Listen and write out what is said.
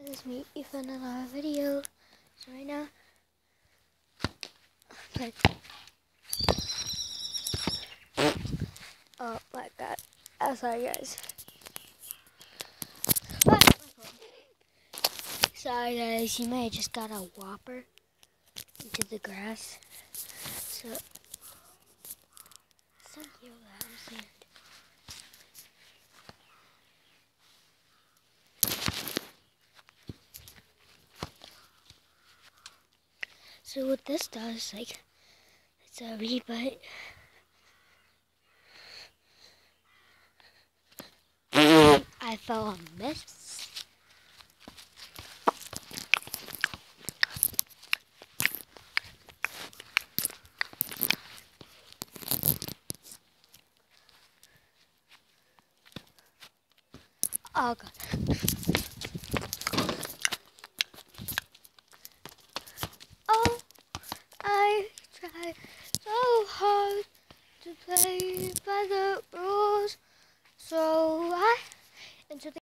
It's me, Ethan, in our video. So right now, like, oh my god, I'm sorry guys. Sorry guys, you may have just got a whopper into the grass. So, don't hear that, I'm scared. So what this does, like, it's a rebite. I fell a miss. Oh god. Oh, I tried so hard to play by the rules. So I into the